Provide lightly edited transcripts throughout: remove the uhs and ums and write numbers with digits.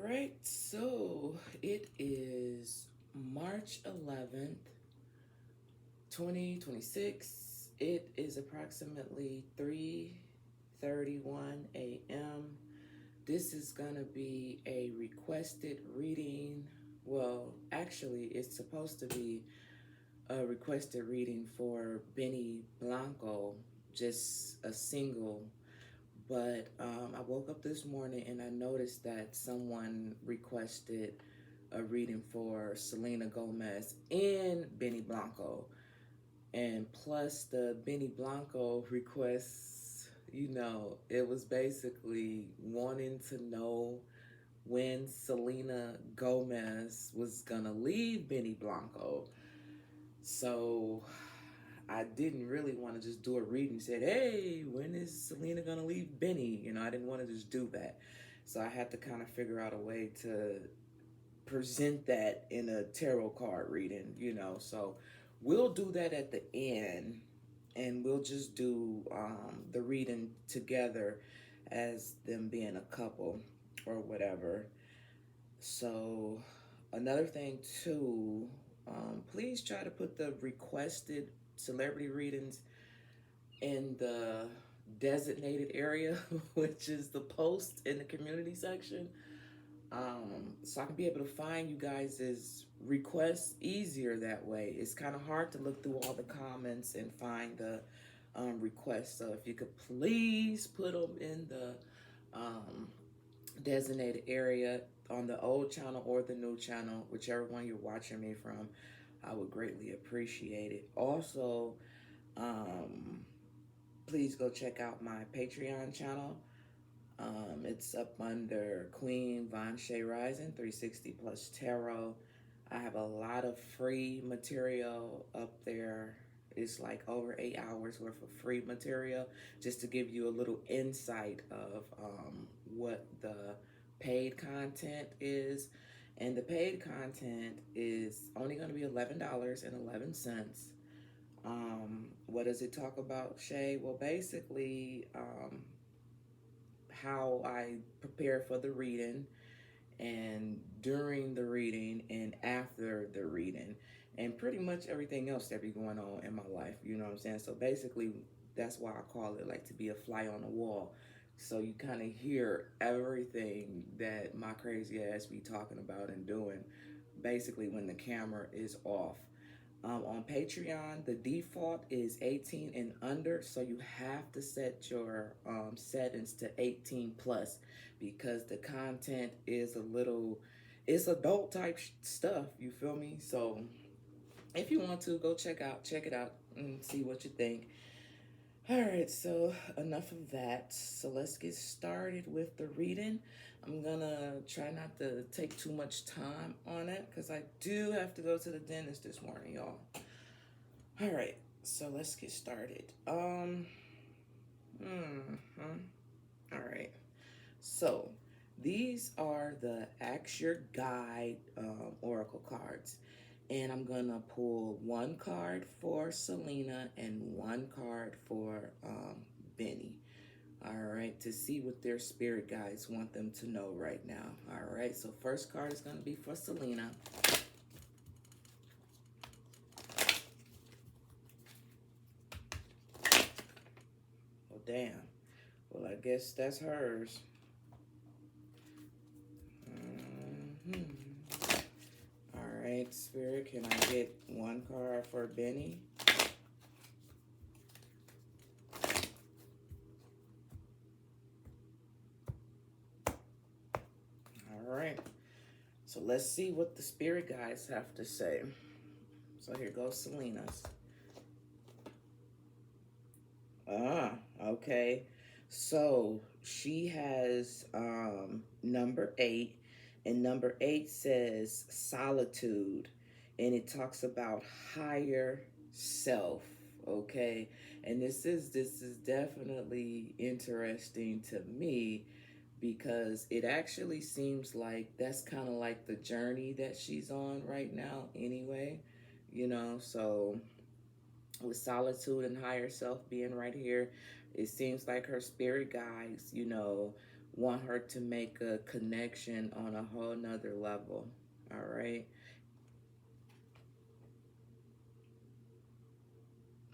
right, so it is March 11th, 2026. It is approximately 3:31 a.m. This is going to be a requested reading. Well, actually, it's supposed to be a requested reading for Benny Blanco, just a single. But I woke up this morning and I noticed that someone requested a reading for Selena Gomez and Benny Blanco. And plus the Benny Blanco requests, it was basically wanting to know when Selena Gomez was gonna leave Benny Blanco. So I didn't really want to just do a reading. Said, hey, when is Selena gonna leave Benny? I didn't want to just do that. So I had to kind of figure out a way to present that in a tarot card reading. So we'll do that at the end, and we'll just do the reading together as them being a couple or whatever. So another thing too, please try to put the requested celebrity readings in the designated area, which is the post in the community section. So I can be able to find you guys' requests easier that way. It's kind of hard to look through all the comments and find the requests. So if you could please put them in the designated area on the old channel or the new channel, whichever one you're watching me from, I would greatly appreciate it. Also, please go check out my Patreon channel. It's up under Queen Von Shay Rising 360 plus Tarot. I have a lot of free material up there. It's like over 8 hours worth of free material just to give you a little insight of what the paid content is. And the paid content is only going to be $11.11. What does it talk about, Shay? Well, basically, how I prepare for the reading and during the reading and after the reading and pretty much everything else that be going on in my life, you know what I'm saying? So basically, that's why I call it like to be a fly on the wall. So you kind of hear everything that my crazy ass be talking about and doing basically when the camera is off. On Patreon, the default is 18 and under, so you have to set your settings to 18 plus because the content is it's adult type stuff. You feel me? So if you want to go check it out and see what you think. All right, so enough of that. So let's get started with the reading. I'm gonna try not to take too much time on it because I do have to go to the dentist this morning, y'all. All right, so let's get started. All right. So these are the Ask Your Guide oracle cards. And I'm going to pull one card for Selena and one card for Benny. All right, to see what their spirit guides want them to know right now. All right, so first card is going to be for Selena. Well, damn. Well, I guess that's hers. All right, Spirit, can I get one card for Benny? All right. So let's see what the spirit guides have to say. So here goes Selena's. Okay. So she has number 8, and number 8 says solitude, and it talks about higher self. Okay, and this is definitely interesting to me because it actually seems like that's kind of like the journey that she's on right now anyway, so with solitude and higher self being right here, it seems like her spirit guides, want her to make a connection on a whole nother level. All right.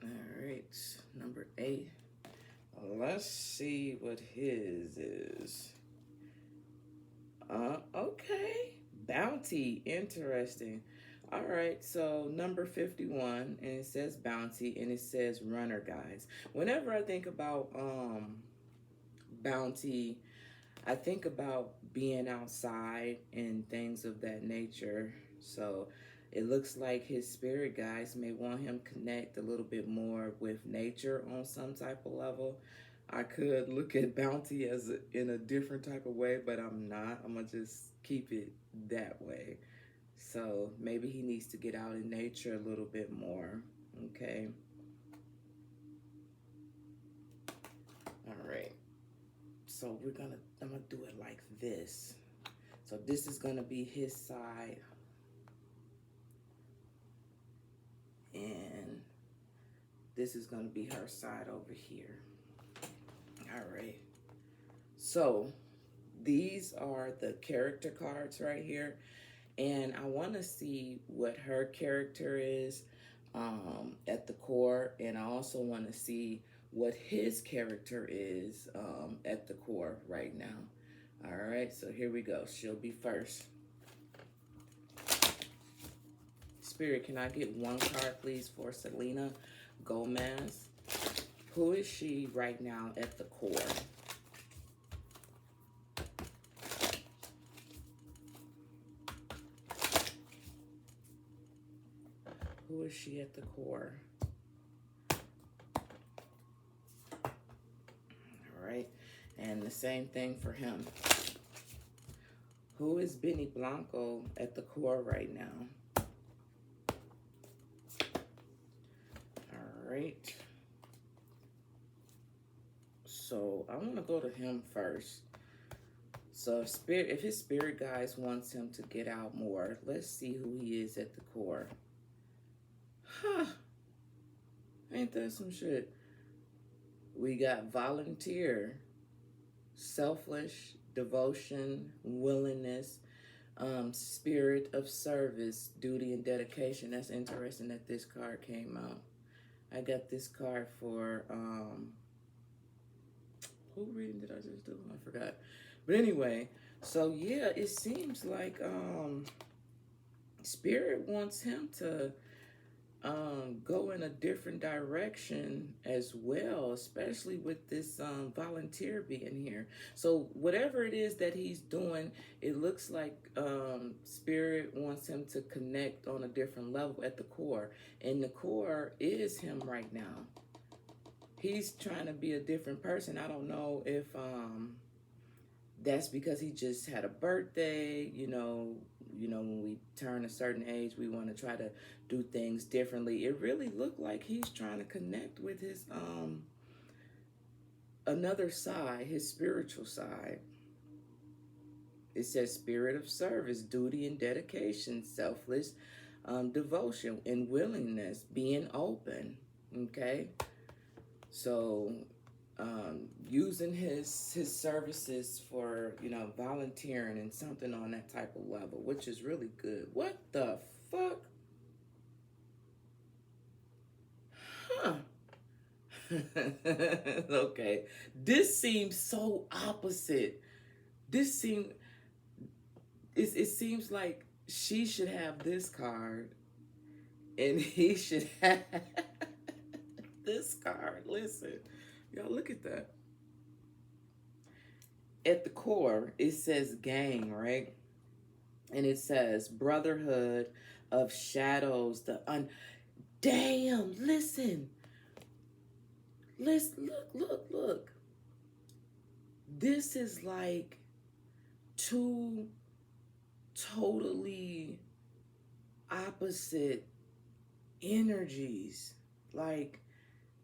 All right. Number 8. Let's see what his is. Okay. Bounty. Interesting. All right, so number 51, and it says bounty, and it says runner, guys. Whenever I think about bounty, I think about being outside and things of that nature. So it looks like his spirit guides may want him connect a little bit more with nature on some type of level. I could look at bounty as in a different type of way, but I'm not. I'm gonna just keep it that way. So maybe he needs to get out in nature a little bit more. Okay. All right. So I'm gonna do it like this. So this is gonna be his side. And this is gonna be her side over here. All right. So these are the character cards right here. And I want to see what her character is at the core. And I also want to see what his character is at the core right now. All right, so here we go. She'll be first. Spirit, can I get one card, please, for Selena Gomez? Who is she right now at the core? Who is she at the core? All right. And the same thing for him. Who is Blanco at the core right now? All right. So I want to go to him first. So if his spirit guides wants him to get out more, let's see who he is at the core. Huh. Ain't that some shit? We got volunteer, selfish, devotion, willingness, spirit of service, duty, and dedication. That's interesting that this card came out. I got this card for, who reading did I just do? I forgot. But anyway, so yeah, it seems like Spirit wants him to go in a different direction as well, especially with this volunteer being here. So whatever it is that he's doing, it looks like Spirit wants him to connect on a different level at the core. And the core is him right now. He's trying to be a different person. I don't know if that's because he just had a birthday, when we turn a certain age, we want to try to do things differently. It really looked like he's trying to connect with his another side, his spiritual side. It says spirit of service, duty and dedication, selfless devotion and willingness, being open. Okay, so using his services for, volunteering and something on that type of level, which is really good. What the fuck? Huh. Okay. This seems so opposite. It seems like she should have this card and he should have this card. Listen. Y'all, look at that. At the core, it says gang, right? And it says brotherhood of shadows. Damn, listen. Look. This is like two totally opposite energies. Like,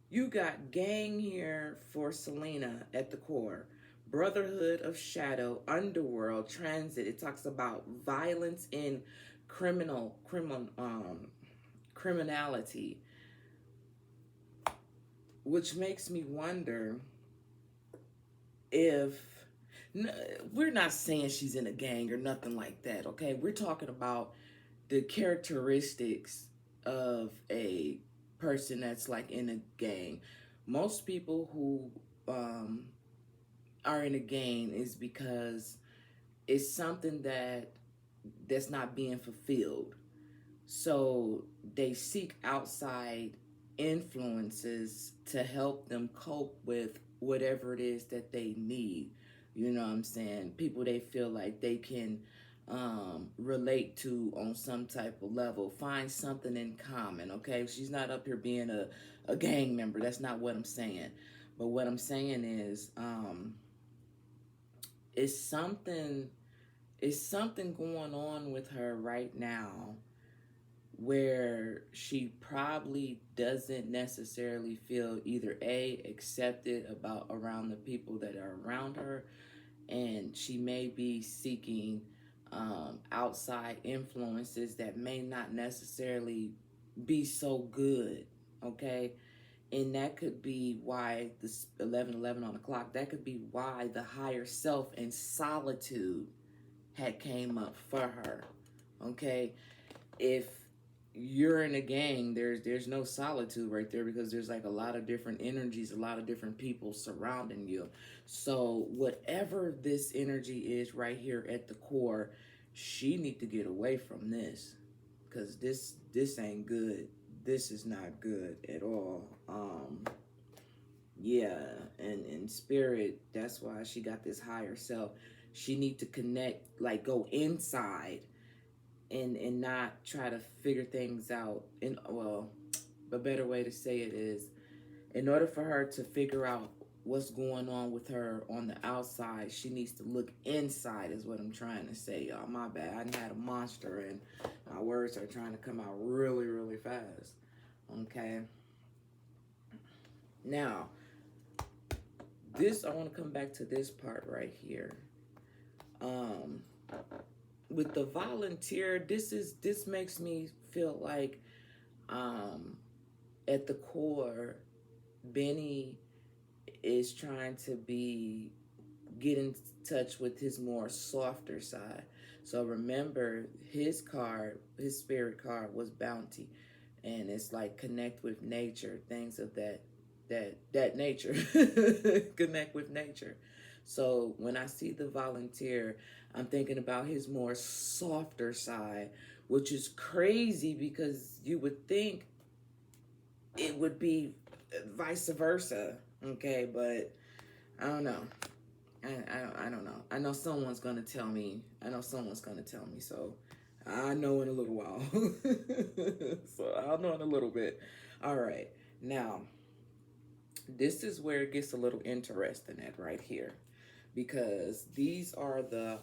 you got gang here for Selena at the core. Brotherhood of Shadow, Underworld, Transit. It talks about violence in criminality. Which makes me wonder if... we're not saying she's in a gang or nothing like that, okay? We're talking about the characteristics of a person that's like in a gang. Most people who um, are in a gang is because it's something that's not being fulfilled. So they seek outside influences to help them cope with whatever it is that they need. You know what I'm saying? People they feel like they can relate to on some type of level, find something in common. Okay, she's not up here being a gang member. That's not what I'm saying. But what I'm saying is, it's something, it's something going on with her right now where she probably doesn't necessarily feel either a accepted about around the people that are around her, and she may be seeking outside influences that may not necessarily be so good. Okay, and that could be why this 11:11 on the clock, that could be why the higher self and solitude had came up for her. Okay, if you're in a gang, there's no solitude right there, because there's like a lot of different energies, a lot of different people surrounding you. So whatever this energy is right here at the core, she need to get away from this, because this ain't good. This is not good at all. Yeah, and in spirit, that's why she got this higher self. She need to connect, like go inside and not try to figure things out. And well, a better way to say it is, in order for her to figure out what's going on with her on the outside, she needs to look inside, is what I'm trying to say, y'all. My bad, I done had a monster and my words are trying to come out really, really fast. Okay, now this, I want to come back to this part right here. With the volunteer, this makes me feel like at the core, Benny is trying to get in touch with his more softer side. So remember, his card, his spirit card was bounty, and it's like connect with nature, things of that nature. Connect with nature. So when I see the volunteer, I'm thinking about his more softer side, which is crazy because you would think it would be vice versa. Okay, but I don't know. I don't know. I know someone's gonna tell me. So I know in a little while. So I'll know in a little bit. All right. Now, this is where it gets a little interesting at right here, because these are the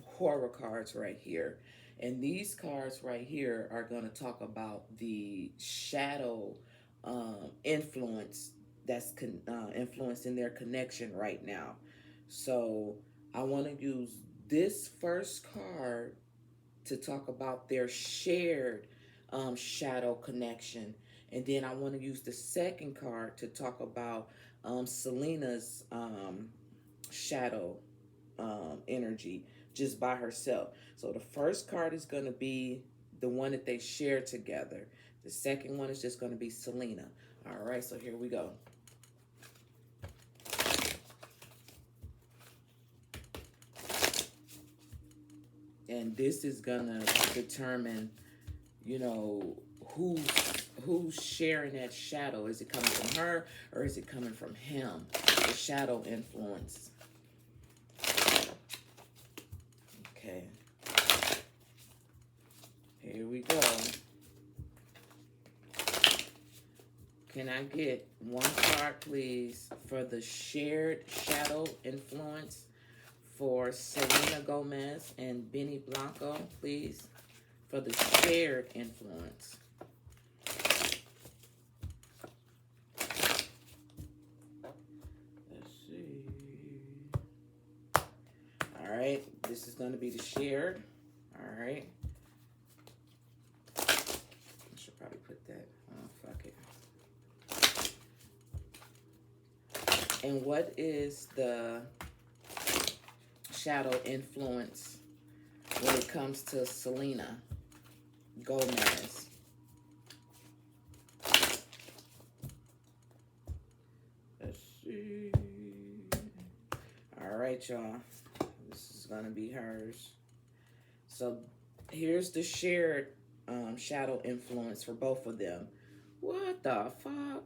horror cards right here. And these cards right here are going to talk about the shadow influence that's influencing their connection right now. So I want to use this first card to talk about their shared shadow connection. And then I want to use the second card to talk about Selena's shadow energy just by herself. So the first card is going to be the one that they share together. The second one is just going to be Selena. All right, so here we go. And this is going to determine, you know, who's sharing that shadow. Is it coming from her or is it coming from him? The shadow influence. Okay. Here we go. Can I get one card, please, for the shared shadow influence for Selena Gomez and Benny Blanco, please, for the shared influence. Let's see. All right, this is going to be the shared. All right. I should probably put that. Oh, fuck it. And what is the shadow influence when it comes to Selena Gomez. Let's see. All right, y'all. This is going to be hers. So here's the shared shadow influence for both of them. What the fuck?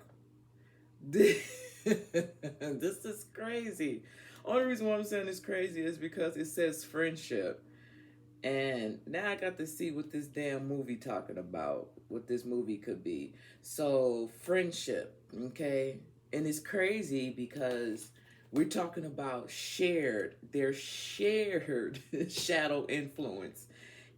This is crazy. Only reason why I'm saying it's crazy is because it says friendship. And now I got to see what this damn movie talking about, what this movie could be. So, friendship, okay? And it's crazy because we're talking about their shared shadow influence.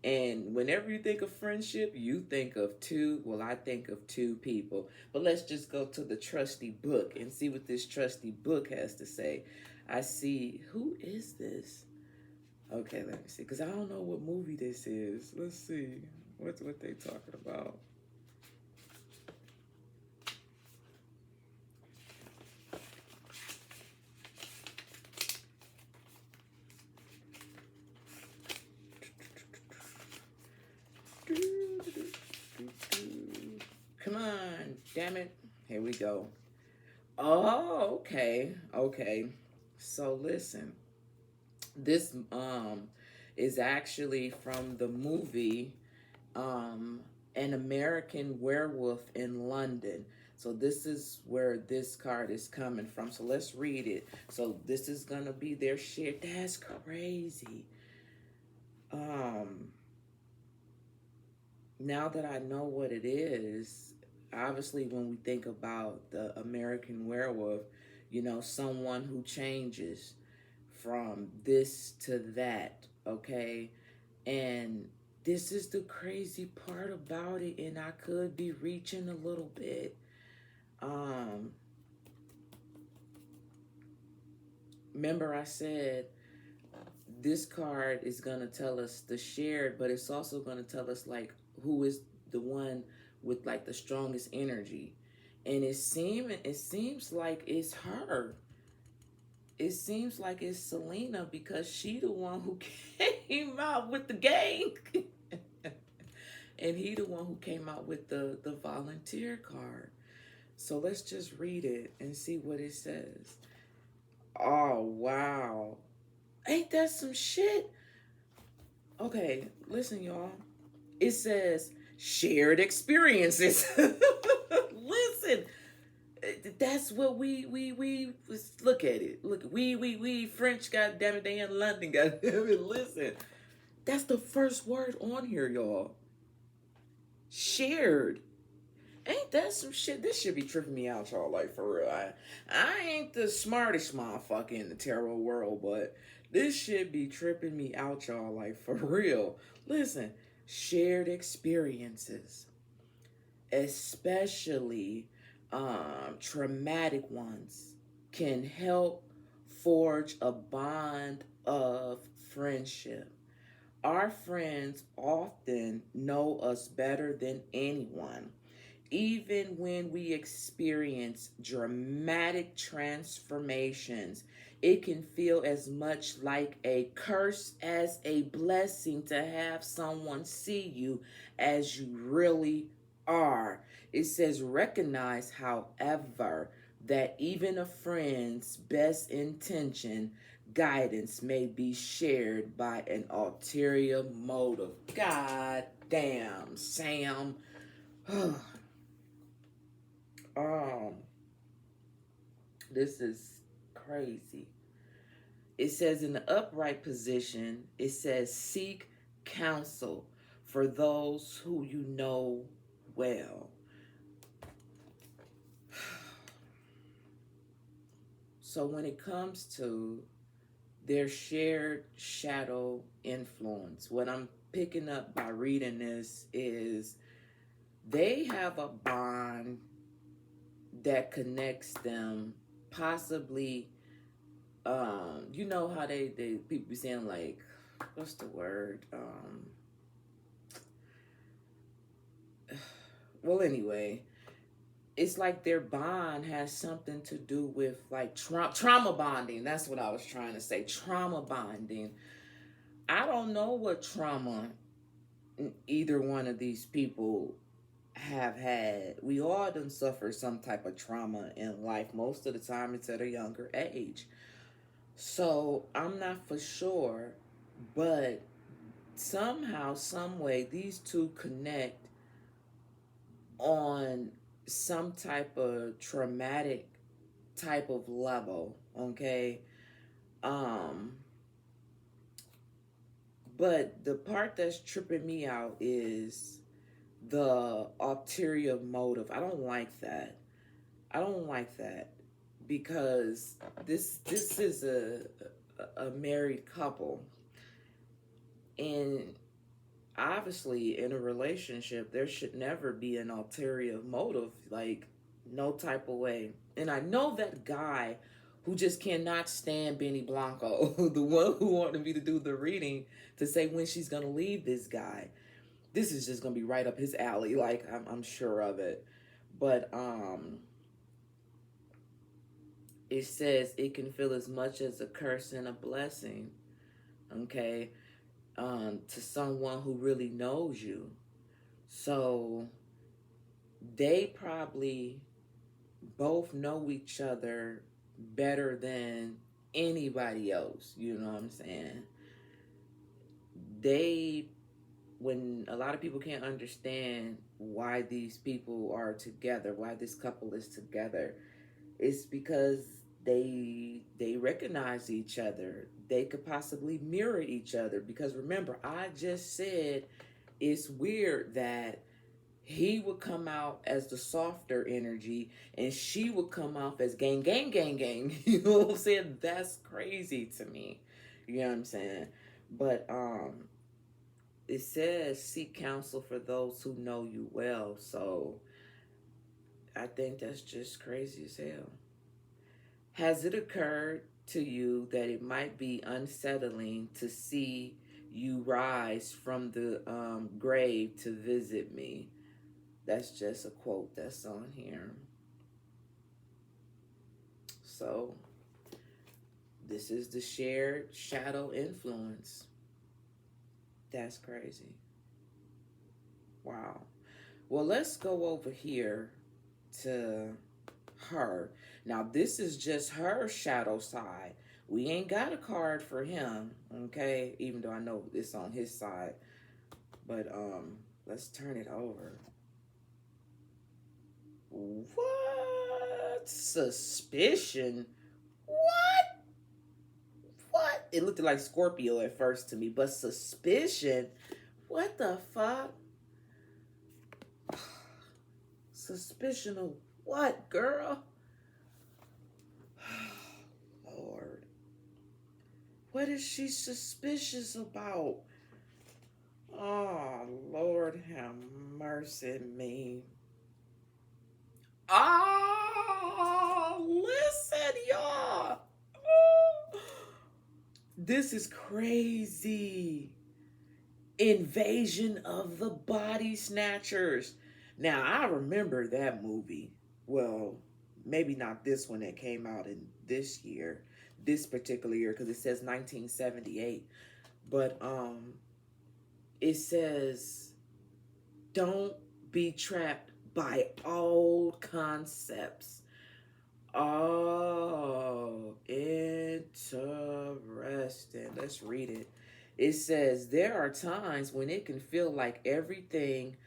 And whenever you think of friendship, you think of two. Well, I think of two people. But let's just go to the trusty book and see what this trusty book has to say. I see, who is this? Okay, let me see, because I don't know what movie this is. Let's see. What's what they talking about? Come on, damn it. Here we go. Oh, okay. Okay. So listen. This is actually from the movie An American Werewolf in London. So this is where this card is coming from. So let's read it. So this is gonna be their shit. That's crazy. Now that I know what it is, obviously when we think about the American Werewolf, you know, someone who changes from this to that, okay? And this is the crazy part about it, and I could be reaching a little bit. Remember I said this card is going to tell us the shared, but it's also going to tell us like who is the one with like the strongest energy. And it seems like it's her. It seems like it's Selena because she the one who came out with the gang. And he the one who came out with the volunteer card. So let's just read it and see what it says. Oh, wow. Ain't that some shit? Okay, listen, y'all. It says shared experiences. Listen, that's what we look at it. Look, we French, goddamn it, they in London, goddamn it. Listen, that's the first word on here, y'all. Shared. Ain't that some shit? This should be tripping me out, y'all. Like for real, I ain't the smartest motherfucker in the tarot world, but this should be tripping me out, y'all. Like for real. Listen, shared experiences, especially traumatic ones, can help forge a bond of friendship. Our friends often know us better than anyone. Even when we experience dramatic transformations, it can feel as much like a curse as a blessing to have someone see you as you really are. It says, recognize, however, that even a friend's best intention guidance may be shared by an ulterior motive. God damn, Sam. This is crazy. It says in the upright position, it says seek counsel for those who you know well. So when it comes to their shared shadow influence, what I'm picking up by reading this is they have a bond that connects them, possibly. You know how they people be saying like, what's the word? Well, anyway, it's like their bond has something to do with like trauma bonding. That's what I was trying to say. Trauma bonding. I don't know what trauma either one of these people have had. We all done suffer some type of trauma in life. Most of the time it's at a younger age. So I'm not for sure, but somehow, some way, these two connect on some type of traumatic type of level, okay? Um, but the part that's tripping me out is the ulterior motive. I don't like that. I don't like that because this is a married couple, and obviously in a relationship there should never be an ulterior motive, like no type of way. And I know that guy who just cannot stand Benny Blanco, the one who wanted me to do the reading to say when she's gonna leave this guy. This is just gonna be right up his alley, like I'm sure of it. But it says it can feel as much as a curse and a blessing, okay, to someone who really knows you. So they probably both know each other better than anybody else. You know what I'm saying? They, when a lot of people can't understand why these people are together, why this couple is together, it's because they recognize each other. They could possibly mirror each other because remember, I just said it's weird that he would come out as the softer energy and she would come off as gang gang gang gang. You know what I'm saying? That's crazy to me. You know what I'm saying? But it says seek counsel for those who know you well. So I think that's just crazy as hell. Has it occurred to you that it might be unsettling to see you rise from the grave to visit me? That's just a quote that's on here. So, this is the shared shadow influence. That's crazy. Wow. Well, let's go over here to her. Now, this is just her shadow side. We ain't got a card for him, okay? Even though I know it's on his side. But let's turn it over. What? Suspicion? What? What? It looked like Scorpio at first to me, but suspicion? What the fuck? Suspicion of what, girl? Lord. What is she suspicious about? Oh, Lord have mercy me. Oh, listen, y'all. Oh, this is crazy. Invasion of the Body Snatchers. Now, I remember that movie. Well, maybe not this one that came out in this year, this particular year, because it says 1978. But it says, don't be trapped by old concepts. Oh, interesting. Let's read it. It says, there are times when it can feel like everything,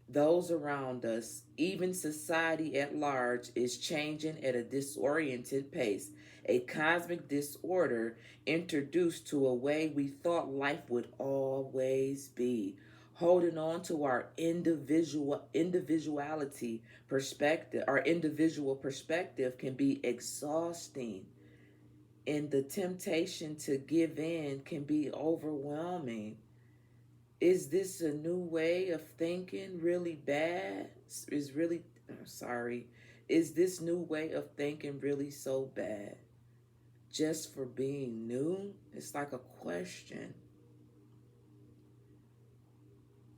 those around us, even society at large, is changing at a disoriented pace. A cosmic disorder introduced to a way we thought life would always be. Holding on to our individuality perspective, our individual perspective can be exhausting, and the temptation to give in can be overwhelming. Is this a new way of thinking really bad? Is this new way of thinking really so bad? Just for being new? It's like a question.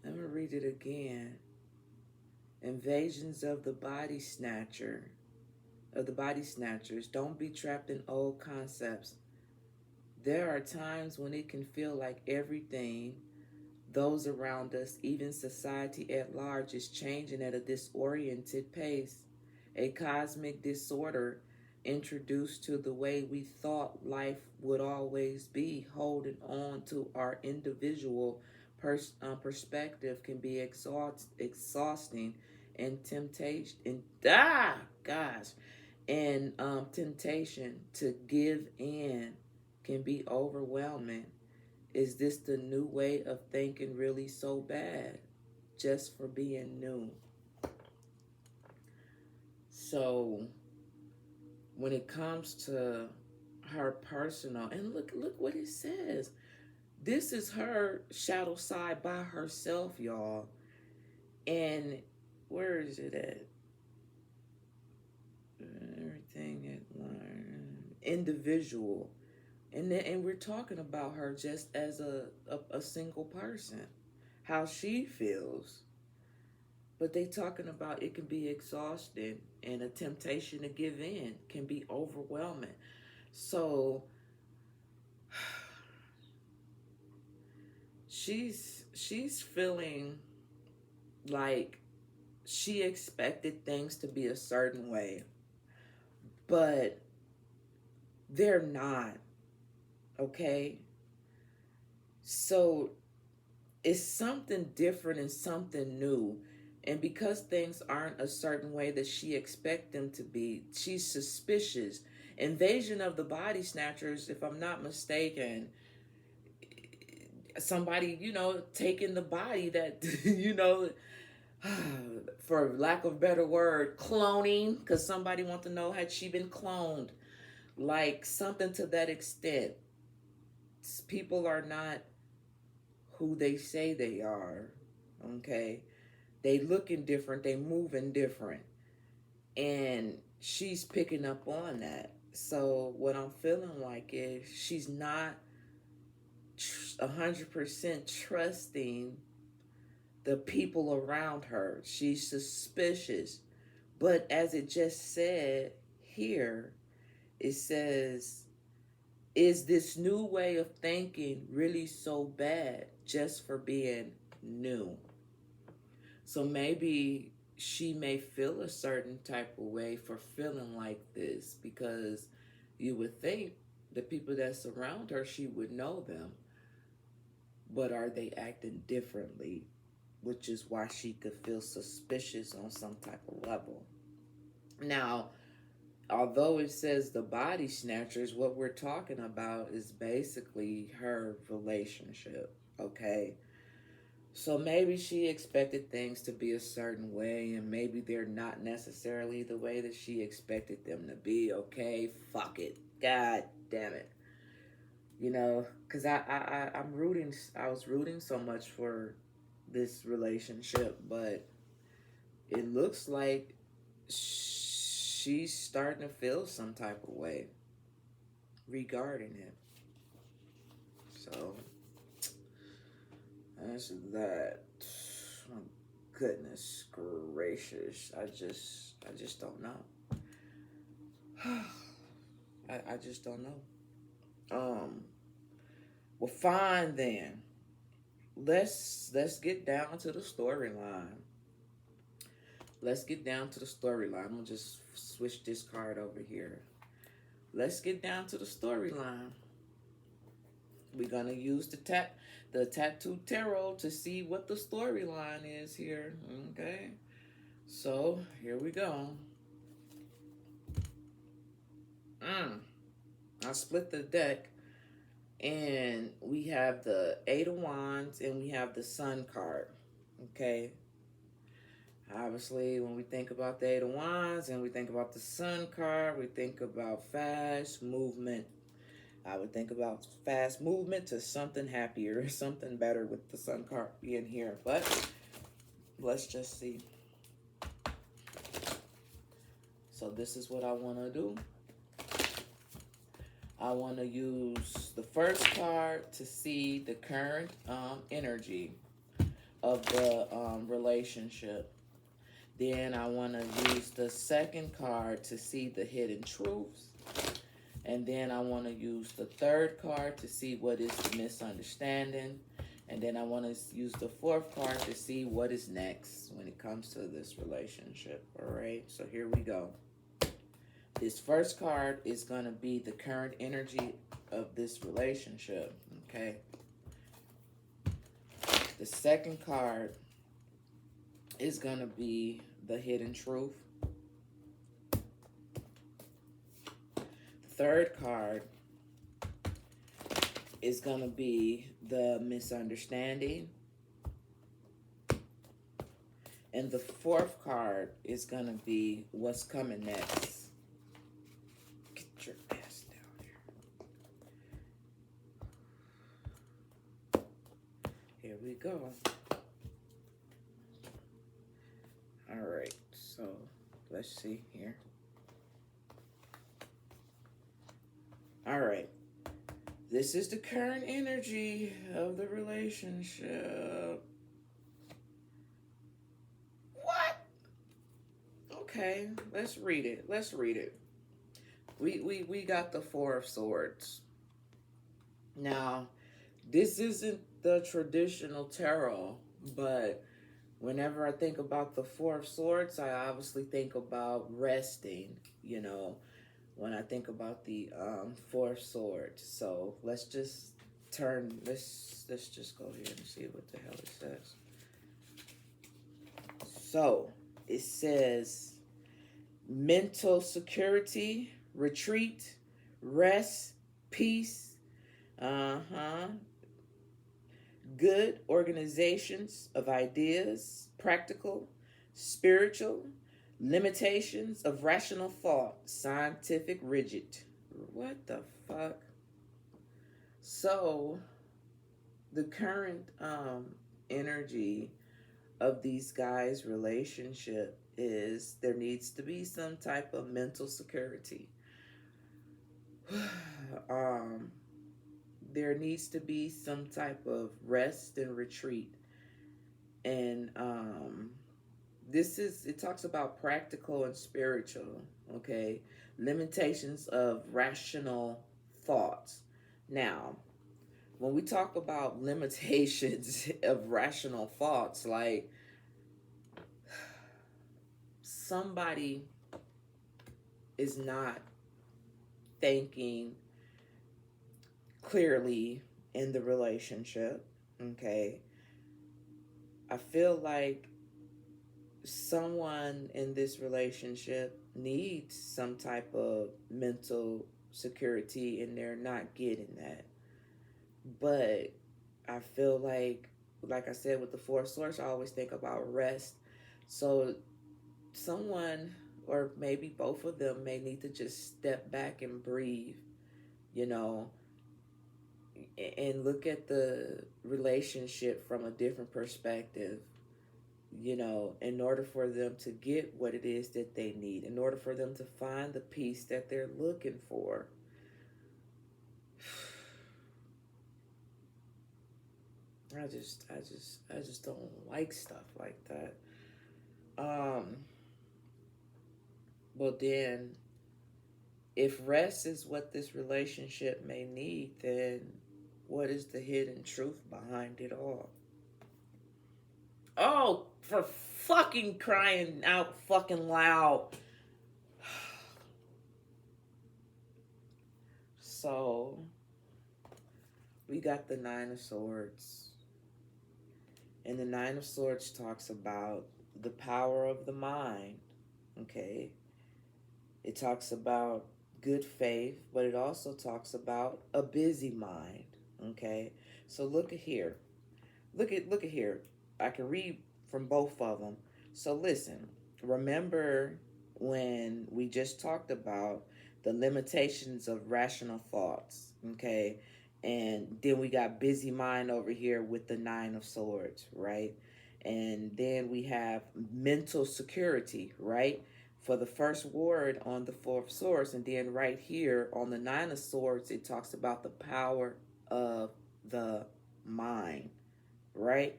Let me read it again. Invasions of the body snatcher, of the body snatchers. Don't be trapped in old concepts. There are times when it can feel like everything, those around us, even society at large, is changing at a disoriented pace. A cosmic disorder introduced to the way we thought life would always be. Holding on to our individual perspective can be exhausting, and temptation, temptation to give in can be overwhelming. Is this the new way of thinking really so bad just for being new? So when it comes to her personal, and look what it says. This is her shadow side by herself, y'all. And where is it at? Everything at one individual. And we're talking about her just as a single person, how she feels. But they talking about it can be exhausting, and a temptation to give in can be overwhelming. So she's feeling like she expected things to be a certain way, but they're not. Okay? So it's something different and something new. And because things aren't a certain way that she expects them to be, she's suspicious. Invasion of the body snatchers, if I'm not mistaken, somebody, taking the body that, for lack of a better word, cloning, because somebody wants to know, had she been cloned? Like something to that extent. People are not who they say they are, okay? They looking different, they moving different. And she's picking up on that. So what I'm feeling like is she's not 100% trusting the people around her. She's suspicious. But as it just said here, it says, is this new way of thinking really so bad just for being new? So maybe she may feel a certain type of way for feeling like this, because you would think the people that surround her, she would know them. But are they acting differently? Which is why she could feel suspicious on some type of level. Now, although it says the body snatchers, what we're talking about is basically her relationship, okay? So maybe she expected things to be a certain way, and maybe they're not necessarily the way that she expected them to be, okay? Fuck it. God damn it. Because I was rooting so much for this relationship, but it looks like she's starting to feel some type of way regarding it. So that's that. My goodness gracious. I just don't know. I just don't know. Well, fine then. Let's get down to the storyline. Let's get down to the storyline. I'm gonna just switch this card over here. Let's get down to the storyline. We're gonna use the tattoo tarot to see what the storyline is here. Okay. So here we go. I split the deck, and we have the Eight of Wands and we have the Sun card. Okay. Obviously, when we think about the Eight of Wands and we think about the Sun card, we think about fast movement. I would think about fast movement to something happier, something better with the Sun card being here. But let's just see. So this is what I want to do. I want to use the first card to see the current energy of the relationship. Then I want to use the second card to see the hidden truths. And then I want to use the third card to see what is the misunderstanding. And then I want to use the fourth card to see what is next when it comes to this relationship. All right, so here we go. This first card is going to be the current energy of this relationship. Okay. The second card is going to be the hidden truth. Third card is going to be the misunderstanding. And the fourth card is going to be what's coming next. Get your ass down here. Here we go. All right, so let's see here. All right. This is the current energy of the relationship. What? Okay, let's read it. Let's read it. We got the Four of Swords. Now, this isn't the traditional tarot, but whenever I think about the Four of Swords, I obviously think about resting, you know, when I think about the Four of Swords. So let's just let's just go here and see what the hell it says. So it says mental security, retreat, rest, peace, good organizations of ideas, practical, spiritual, limitations of rational thought, scientific, rigid. What the fuck? So, the current energy of these guys' relationship is there needs to be some type of mental security. There needs to be some type of rest and retreat. And it talks about practical and spiritual, okay? Limitations of rational thoughts. Now, when we talk about limitations of rational thoughts, like somebody is not thinking clearly in the relationship, okay? I feel like someone in this relationship needs some type of mental security and they're not getting that. But I feel like I said with the Four of Swords, I always think about rest. So someone, or maybe both of them, may need to just step back and breathe, you know, and look at the relationship from a different perspective, you know, in order for them to get what it is that they need, in order for them to find the peace that they're looking for. I just don't like stuff like that. Well then, if rest is what this relationship may need, then what is the hidden truth behind it all? Oh, for fucking crying out fucking loud. So, we got the Nine of Swords. And the Nine of Swords talks about the power of the mind, okay? It talks about good faith, but it also talks about a busy mind, okay? So look at here. Look at here. I can read from both of them. So listen, remember when we just talked about the limitations of rational thoughts, okay? And then we got busy mind over here with the Nine of Swords, right? And then we have mental security, right? For the first word on the Four of Swords. And then right here on the Nine of Swords, it talks about the power of the mind, right?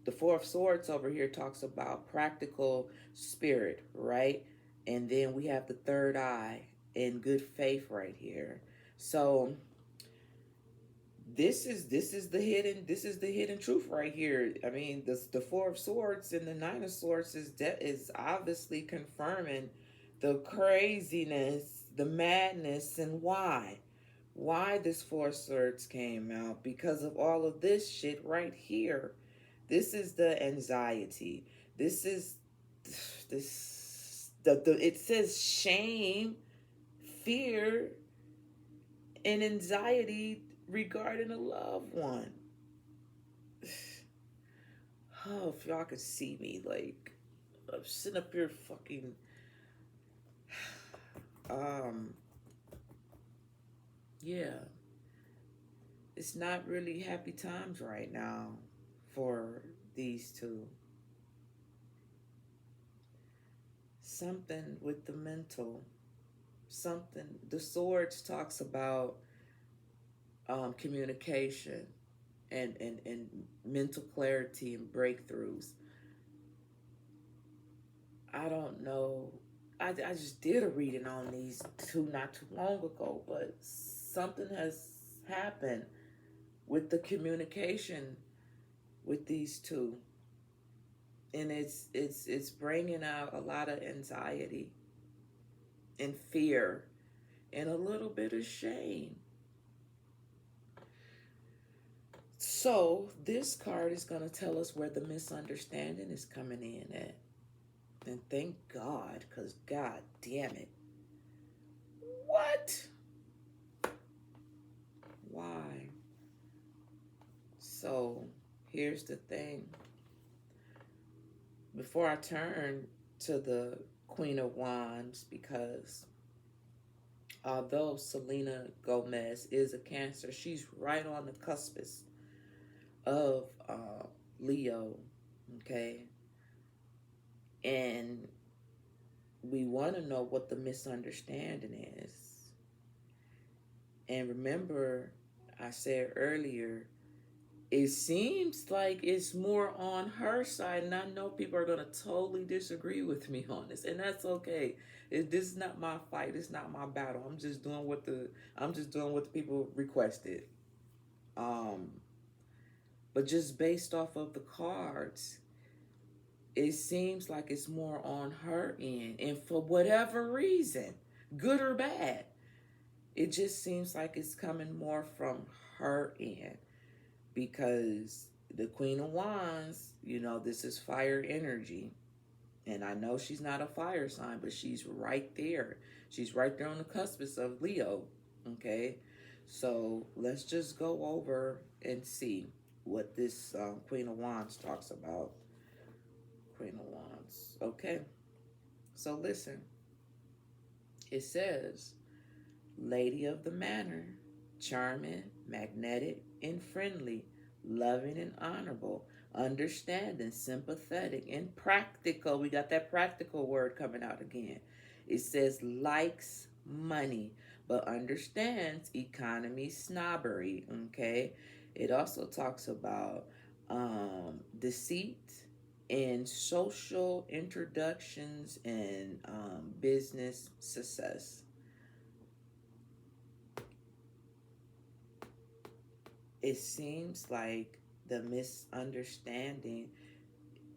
The Four of Swords over here talks about practical spirit, right? And then we have the third eye and good faith right here. So this is the hidden truth right here. I mean, the Four of Swords and the Nine of Swords is obviously confirming the craziness, the madness, and why this Four of Swords came out, because of all of this shit right here. This is the anxiety. This is the it says shame, fear, and anxiety regarding a loved one. Oh, if y'all could see me, like, I'm sitting up here fucking, um, yeah, it's not really happy times right now for these two. Something with the mental, something, the swords talks about communication and mental clarity and breakthroughs. I don't know. I just did a reading on these two not too long ago, but something has happened with the communication with these two, and it's bringing out a lot of anxiety and fear and a little bit of shame. So this card is going to tell us where the misunderstanding is coming in at. And thank God, because God damn it. What? Why? So here's the thing. Before I turn to the Queen of Wands, because although Selena Gomez is a Cancer, she's right on the cuspice of Leo, okay? And we want to know what the misunderstanding is. And remember, I said earlier, it seems like it's more on her side, and I know people are going to totally disagree with me on this, and that's okay. This is not my fight. It's not my battle. I'm just doing what the people requested. But just based off of the cards, it seems like it's more on her end, and for whatever reason, good or bad, it just seems like it's coming more from her end, because the Queen of Wands, this is fire energy, and I know she's not a fire sign, but she's right there. She's right there on the cuspice of Leo, okay? So let's just go over and see what this Queen of Wands talks about. Queen of Wands. Okay. So listen. It says, Lady of the Manor, charming, magnetic, and friendly, loving and honorable, understanding, sympathetic, and practical. We got that practical word coming out again. It says likes money, but understands economy snobbery. Okay. It also talks about deceit in social introductions and business success. It seems like the misunderstanding,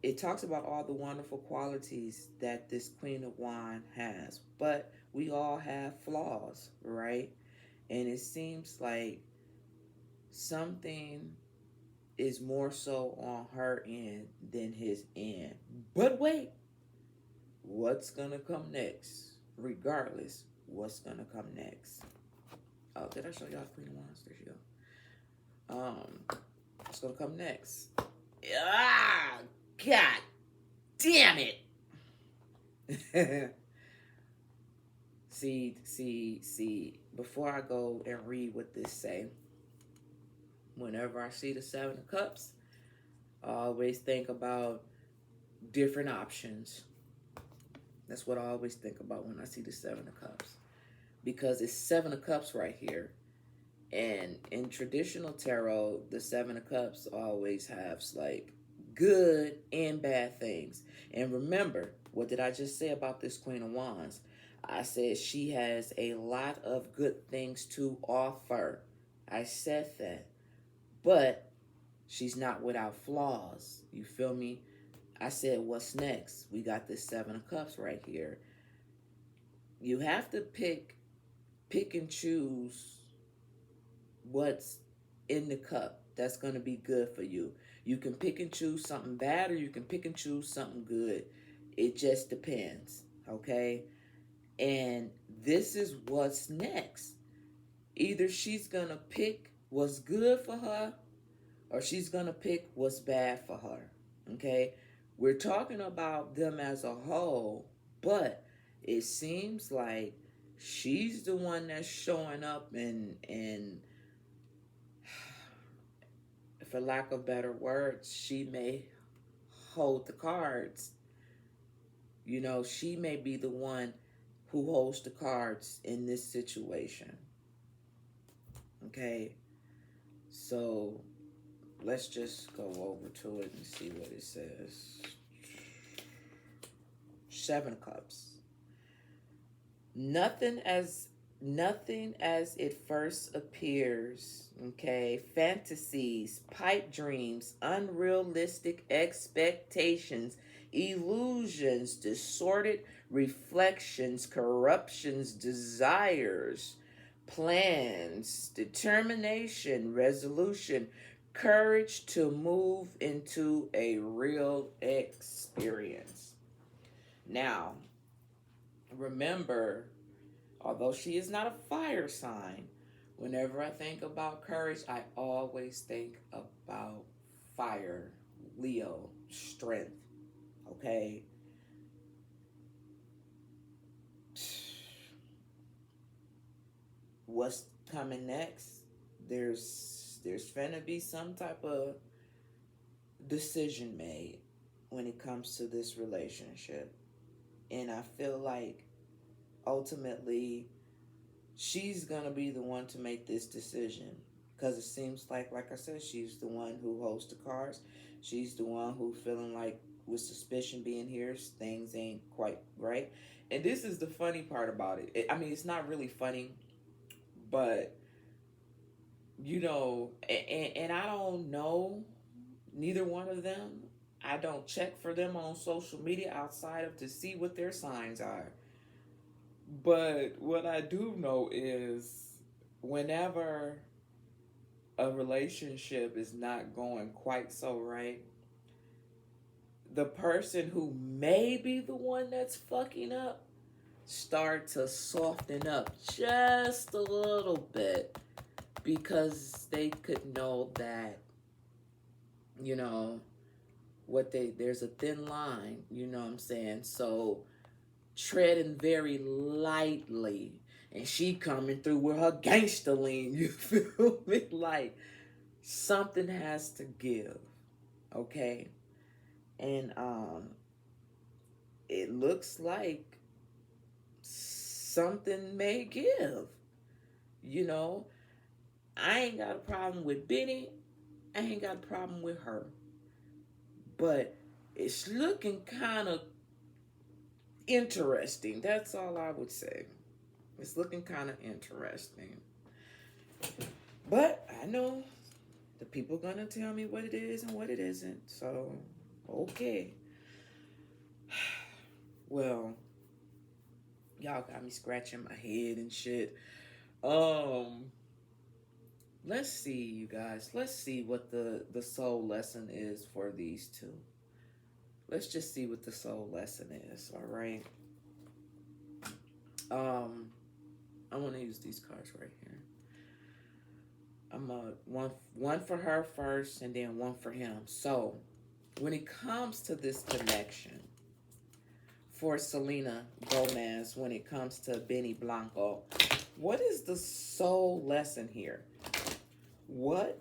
it talks about all the wonderful qualities that this Queen of Wands has, but we all have flaws, right? And it seems like something is more so on her end than his end. But wait, what's gonna come next? Regardless, what's gonna come next? Oh, did I show y'all Queen of Wands? There she go. What's gonna come next? Ah, God damn it! see. Before I go and read what this say, whenever I see the Seven of Cups, I always think about different options. That's what I always think about when I see the Seven of Cups, because it's Seven of Cups right here. And in traditional tarot, the Seven of Cups always has like good and bad things. And remember, what did I just say about this Queen of Wands? I said she has a lot of good things to offer. I said that. But she's not without flaws. You feel me? I said, what's next? We got this Seven of Cups right here. You have to pick and choose what's in the cup that's going to be good for you. You can pick and choose something bad, or you can pick and choose something good. It just depends, okay? And this is what's next. Either she's going to pick what's good for her, or she's going to pick what's bad for her, okay? We're talking about them as a whole, but it seems like she's the one that's showing up and for lack of better words, she may hold the cards. You know, she may be the one who holds the cards in this situation. Okay? So, let's just go over to it and see what it says. Seven of Cups. Nothing as it first appears. Okay, fantasies, pipe dreams, unrealistic expectations, illusions, distorted reflections, corruptions, desires, plans, determination, resolution, courage to move into a real experience. Now, remember, although she is not a fire sign, whenever I think about courage, I always think about fire, Leo, strength, okay? What's coming next? There's finna be some type of decision made when it comes to this relationship. And I feel like ultimately she's gonna be the one to make this decision, because it seems like I said, she's the one who holds the cards. She's the one who feeling like, with suspicion being here, things ain't quite right. And this is the funny part about it. I mean, it's not really funny, but you know, and I don't know neither one of them. I don't check for them on social media outside of to see what their signs are. But what I do know is, whenever a relationship is not going quite so right, the person who may be the one that's fucking up start to soften up just a little bit, because they could know that, you know, there's a thin line, you know what I'm saying? So treading very lightly, and she coming through with her gangster lean, you feel me? Like, something has to give, okay? And it looks like something may give. You know, I ain't got a problem with Benny. I ain't got a problem with her. But it's looking kind of interesting. That's all I would say. It's looking kind of interesting. But I know the people gonna tell me what it is and what it isn't. So, okay. Well, y'all got me scratching my head and shit. Let's see, you guys. Let's see what the soul lesson is for these two. Let's just see what the soul lesson is, all right? I want to use these cards right here. I'm one for her first, and then one for him. So, when it comes to this connection for Selena Gomez, when it comes to Benny Blanco, what is the soul lesson here? What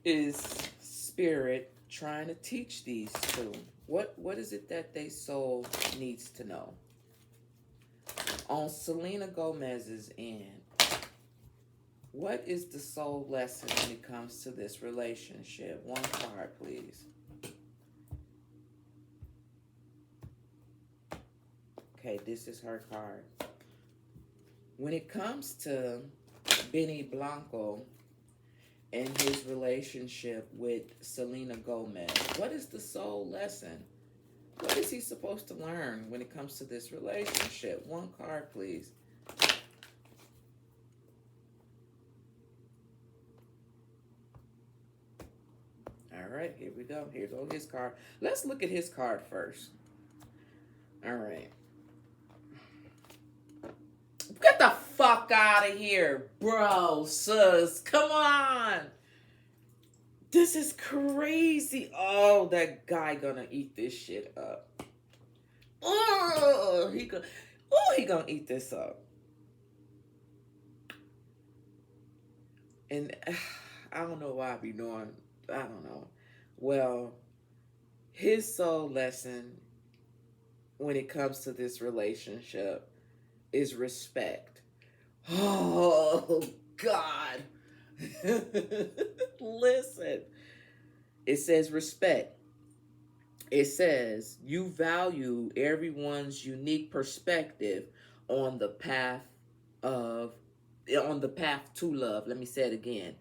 is Spirit trying to teach these two? What is it that they soul needs to know? On Selena Gomez's end, what is the soul lesson when it comes to this relationship? One card, please. Okay, this is her card. When it comes to Benny Blanco and his relationship with Selena Gomez, what is the soul lesson? What is he supposed to learn when it comes to this relationship? One card, please. All right, here we go. Here goes his card. Let's look at his card first. All right. Get the fuck out of here, bro, sis. Come on. This is crazy. Oh, that guy gonna eat this shit up. He gonna eat this up. And I don't know why I be doing. I don't know. Well, his soul lesson when it comes to this relationship is respect. Oh God. Listen. It says respect. It says you value everyone's unique perspective on the path of on the path to love. Let me say it again.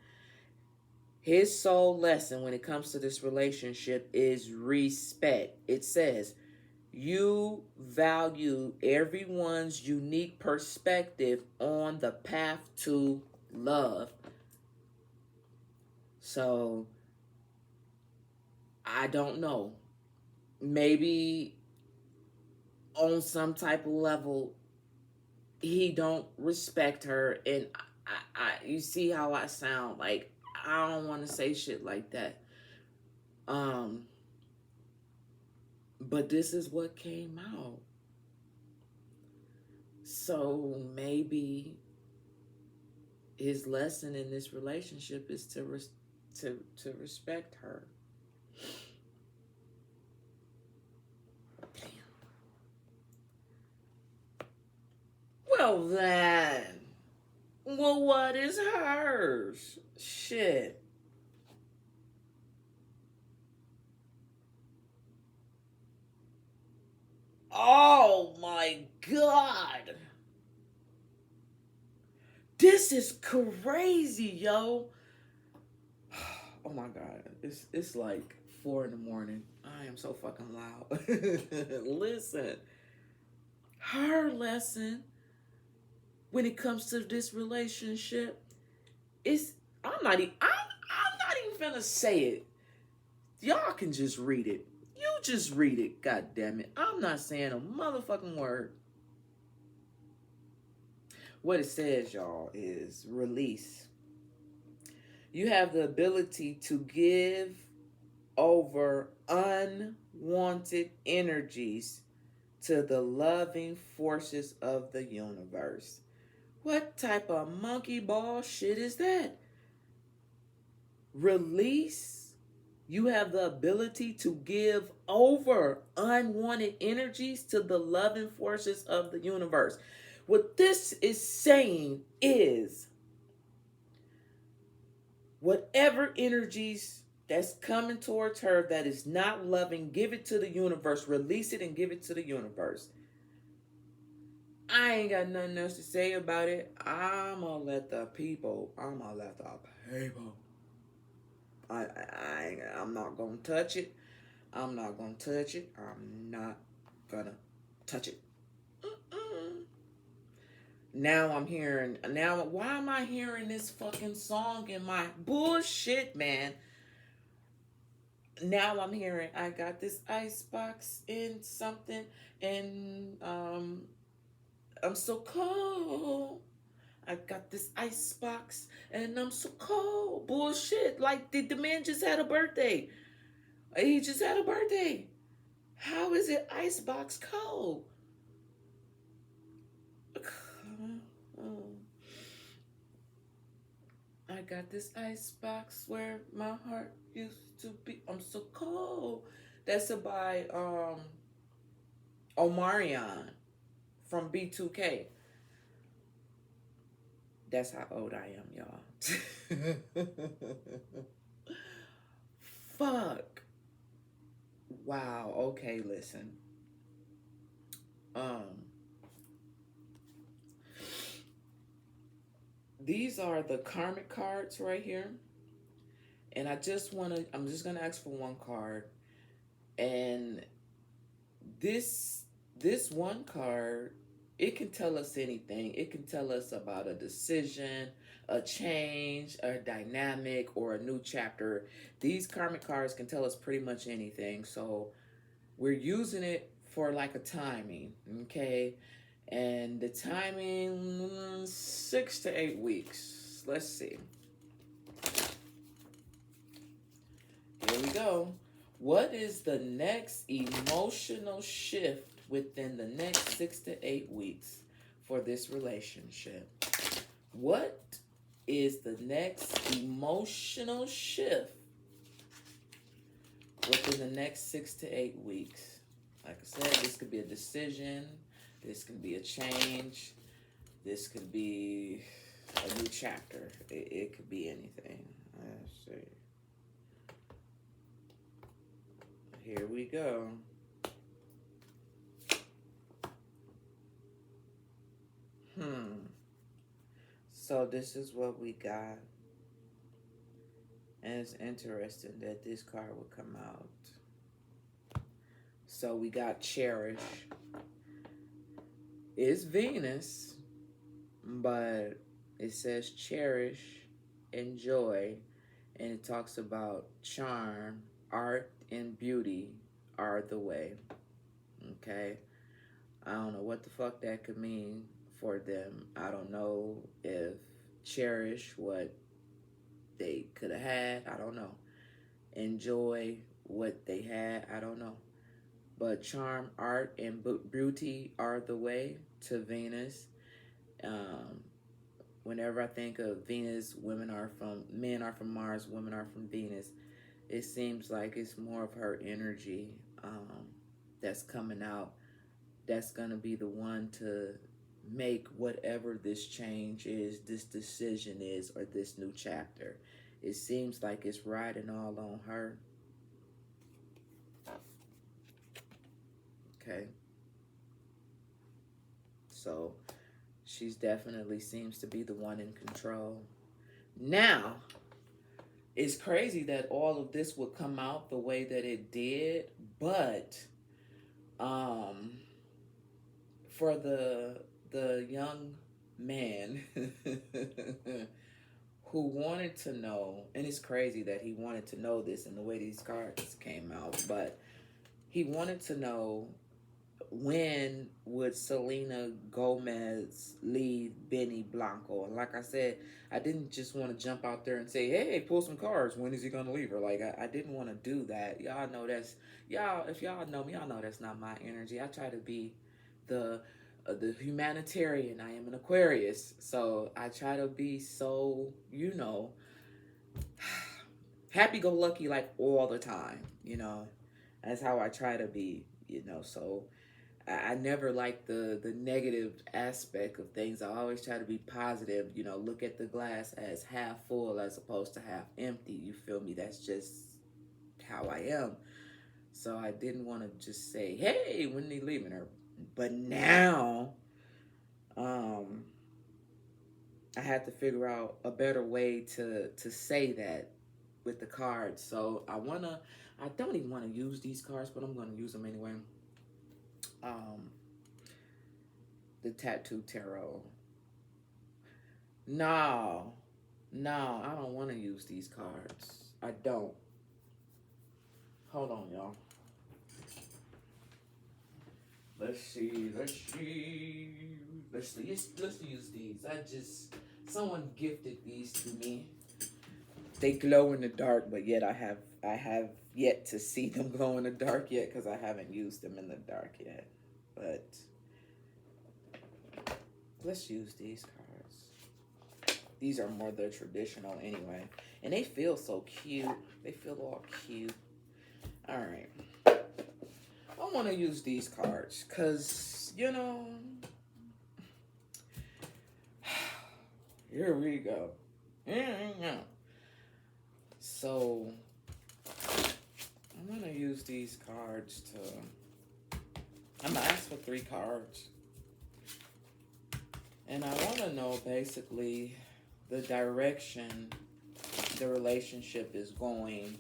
His sole lesson when it comes to this relationship is respect. It says you value everyone's unique perspective on the path to love. So I don't know. Maybe on some type of level he don't respect her, and you see how I sound. Like, I don't want to say shit like that. But this is what came out. So maybe his lesson in this relationship is to respect her. Damn. Well then, well, what is hers? Shit. Oh my God. This is crazy, yo. Oh my God. It's like 4 in the morning. I am so fucking loud. Listen. Her lesson when it comes to this relationship is I'm not even gonna say it. Y'all can just read it. You just read it, god damn it. I'm not saying a motherfucking word. What it says, y'all, is release. You have the ability to give over unwanted energies to the loving forces of the universe. What type of monkey ball shit is that? Release. You have the ability to give over unwanted energies to the loving forces of the universe. What this is saying is whatever energies that's coming towards her that is not loving, give it to the universe. Release it and give it to the universe. I ain't got nothing else to say about it. I'm gonna let the people. I'm not gonna touch it. I'm not gonna touch it. I'm not gonna touch it. Now I'm hearing. Now, why am I hearing this fucking song in my bullshit, man? Now I'm hearing. I got this icebox in something, and I'm so cold. I got this icebox and I'm so cold. Bullshit. Like, the man just had a birthday. He just had a birthday. How is it icebox cold? I got this icebox where my heart used to be. I'm so cold. That's by Omarion from B2K. That's how old I am, y'all. Fuck. Wow. Okay, listen. these are the karmic cards right here. And I'm just gonna ask for one card. And this this one card, it can tell us anything. It can tell us about a decision, a change, a dynamic, or a new chapter. These karmic cards can tell us pretty much anything. So we're using it for like a timing, okay? And the timing, 6 to 8 weeks. Let's see. Here we go. What is the next emotional shift within the next 6 to 8 weeks for this relationship? What is the next emotional shift within the next 6 to 8 weeks? Like I said, this could be a decision. This could be a change. This could be a new chapter. It could be anything. Let's see. Here we go. So this is what we got. And it's interesting that this card would come out. So we got cherish. It's Venus, but it says cherish, enjoy, and it talks about charm, art, and beauty are the way. Okay? I don't know what the fuck that could mean for them. I don't know if cherish what they could have had. I don't know. Enjoy what they had. I don't know. But charm, art, and beauty are the way to Venus. Whenever I think of Venus, men are from Mars, women are from Venus. It seems like it's more of her energy that's coming out. That's going to be the one to make whatever this change is, this decision is, or this new chapter. It seems like it's riding all on her. Okay. So she's definitely seems to be the one in control. Now, it's crazy that all of this would come out the way that it did, but for the young man who wanted to know, and it's crazy that he wanted to know this in the way these cards came out, but he wanted to know, when would Selena Gomez leave Benny Blanco? And like I said, I didn't just want to jump out there and say, hey, pull some cards. When is he going to leave her? Like, I didn't want to do that. Y'all know if y'all know me, y'all know that's not my energy. I try to be the humanitarian. I am an Aquarius. So I try to be so, happy-go-lucky like all the time, That's how I try to be, so I never like the negative aspect of things. I always try to be positive, look at the glass as half full as opposed to half empty. You feel me? That's just how I am. So I didn't want to just say, hey, when are they leaving her? But now, I had to figure out a better way to say that with the cards. So I don't even want to use these cards, but I'm going to use them anyway. The Tattoo Tarot. No, I don't want to use these cards. I don't. Hold on, y'all. Let's use these. Someone gifted these to me. They glow in the dark, but yet I have yet to see them glow in the dark yet, because I haven't used them in the dark yet. But let's use these cards. These are more the traditional anyway. And they feel so cute. They feel all cute. All right. I want to use these cards because, here we go. So, I'm going to use these cards I'm going to ask for 3 cards. And I want to know basically the direction the relationship is going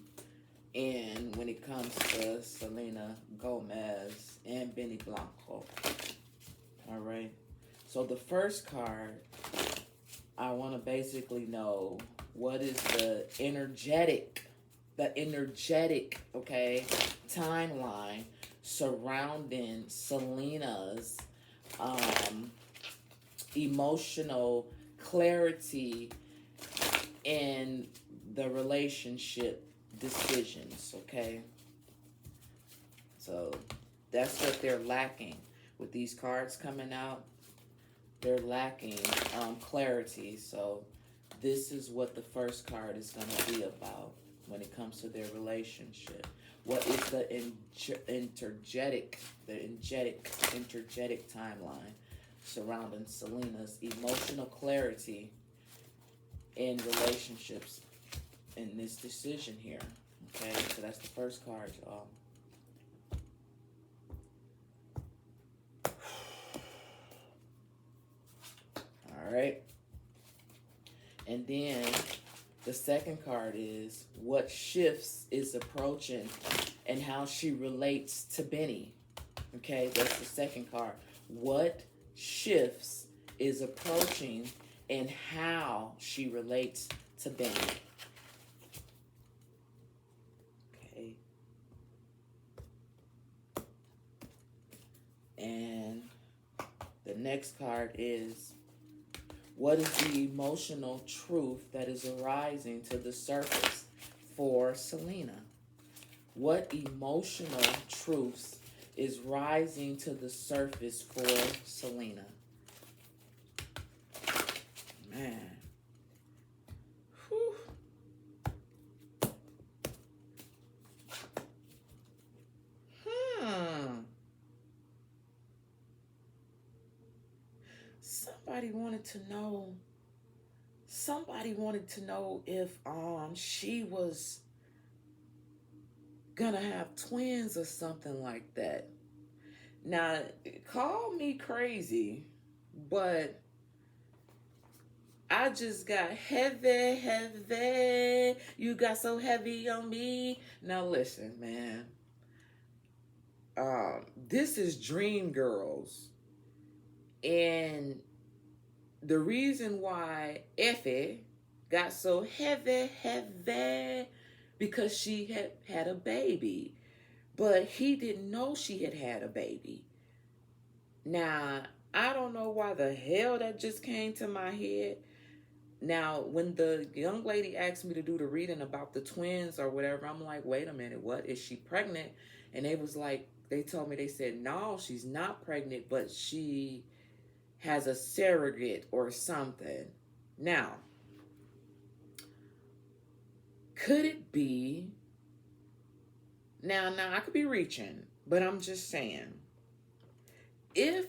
in when it comes to Selena Gomez and Benny Blanco. All right. So the first card, I want to basically know what is the energetic, okay, timeline surrounding Selena's emotional clarity in the relationship decisions, okay? So that's what they're lacking with these cards coming out. They're lacking clarity. So this is what the first card is going to be about when it comes to their relationship. What is the energetic timeline surrounding Selena's emotional clarity in relationships in this decision here? Okay, so that's the first card, y'all. All right. And then the second card is what shifts is approaching and how she relates to Benny. Okay, that's the second card. What shifts is approaching and how she relates to Benny. Okay. And the next card is what is the emotional truth that is arising to the surface for Selena? What emotional truths is rising to the surface for Selena? Man. Whew. Somebody wanted to know if she was gonna have twins or something like that. Now, call me crazy, but I just got heavy. You got so heavy on me. Now listen, man. This is Dream Girls. And the reason why Effie got so heavy, because she had a baby. But he didn't know she had a baby. Now, I don't know why the hell that just came to my head. Now, when the young lady asked me to do the reading about the twins or whatever, I'm like, wait a minute, what? Is she pregnant? And they was like, they told me, they said, no, she's not pregnant, but she has a surrogate or something. Now, could it be, now I could be reaching, but I'm just saying, because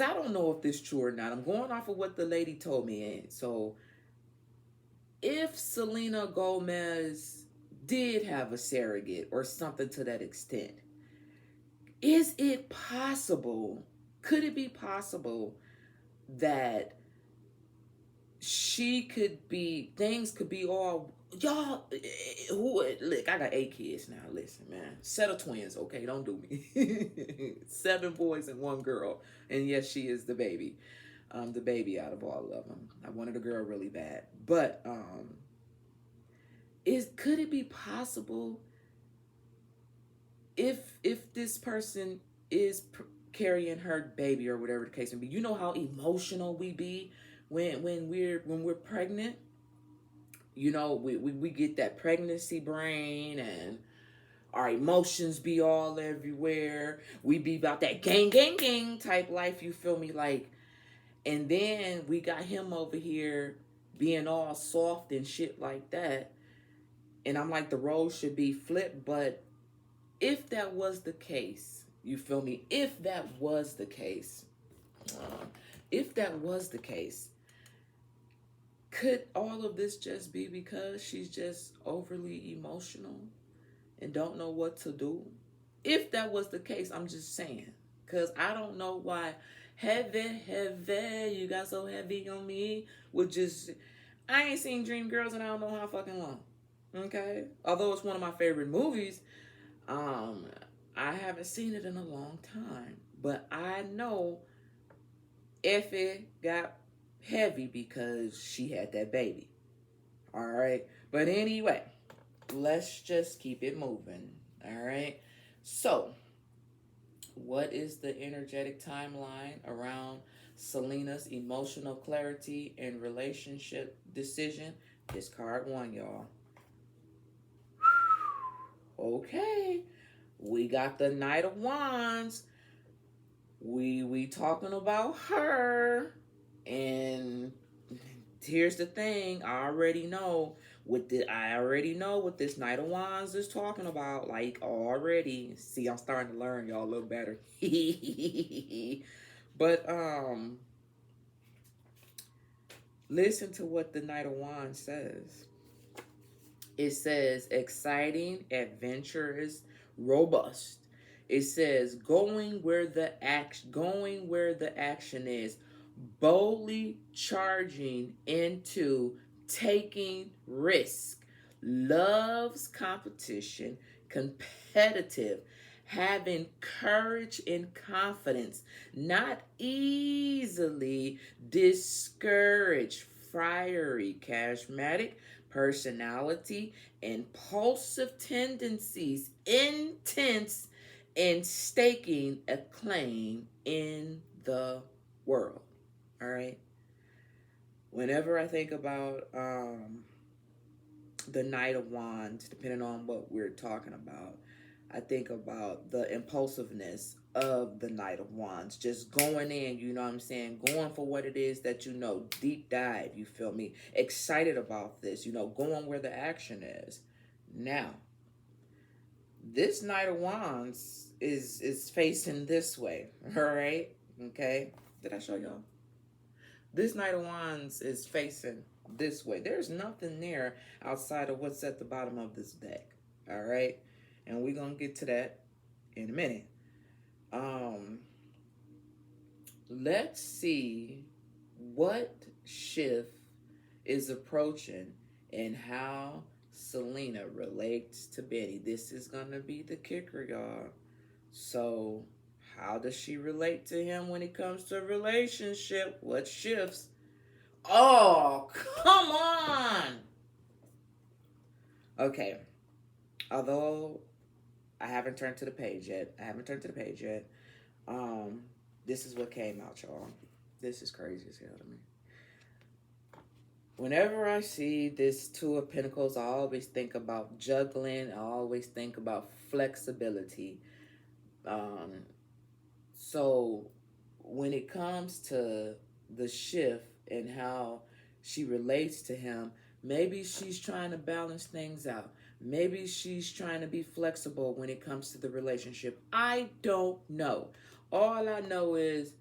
I don't know if this is true or not. I'm going off of what the lady told me. So if Selena Gomez did have a surrogate or something to that extent, is it possible, could it be possible that she could be, things could be all, y'all, look, I got 8 kids now. Listen, man, set of twins, okay? Don't do me. 7 boys and 1 girl. And yes, she is the baby out of all of them. I wanted a girl really bad. But could it be possible if this person is carrying her baby or whatever the case may be? You know how emotional we be when we're pregnant. You know, we get that pregnancy brain and our emotions be all everywhere. We be about that gang type life, you feel me? Like, and then we got him over here being all soft and shit like that. And I'm like, the roles should be flipped. But if that was the case, you feel me? If that was the case, could all of this just be because she's just overly emotional and don't know what to do? If that was the case, I'm just saying, because I don't know why Heavy, heavy, you got so heavy on me. With just, I ain't seen Dream Girls in I don't know how fucking long. Okay? Although it's one of my favorite movies, um, I haven't seen it in a long time. But I know Effie got heavy because she had that baby. All right? But anyway, let's just keep it moving. All right? So, what is the energetic timeline around Selena's emotional clarity and relationship decision? This card one, y'all. Okay. We got the Knight of Wands. We talking about her. And here's the thing. I already know what this Knight of Wands is talking about. Like already. See, I'm starting to learn y'all a little better. But listen to what the Knight of Wands says. It says exciting, adventurous, robust. It says going where the action is, boldly charging into taking risk, loves competition, competitive, having courage and confidence, not easily discouraged, fiery, charismatic personality, impulsive tendencies, intense, and staking a claim in the world. All right. Whenever I think about the Knight of Wands, depending on what we're talking about, I think about the impulsiveness of the Knight of Wands. Just going in, you know what I'm saying? Going for what it is that you know. Deep dive, you feel me? Excited about this, you know, going where the action is. Now, this Knight of Wands is facing this way, all right? Okay? Did I show y'all? This Knight of Wands is facing this way. There's nothing there outside of what's at the bottom of this deck, all right? And we're going to get to that in a minute. Let's see what shift is approaching and how Selena relates to Betty. This is going to be the kicker, y'all. So, how does she relate to him when it comes to a relationship? What shifts? Oh, come on! Okay. Although I haven't turned to the page yet. This is what came out, y'all. This is crazy as hell to me. Whenever I see this Two of Pentacles, I always think about juggling. I always think about flexibility. So when it comes to the shift and how she relates to him, maybe she's trying to balance things out. Maybe she's trying to be flexible when it comes to the relationship. I don't know. All I know is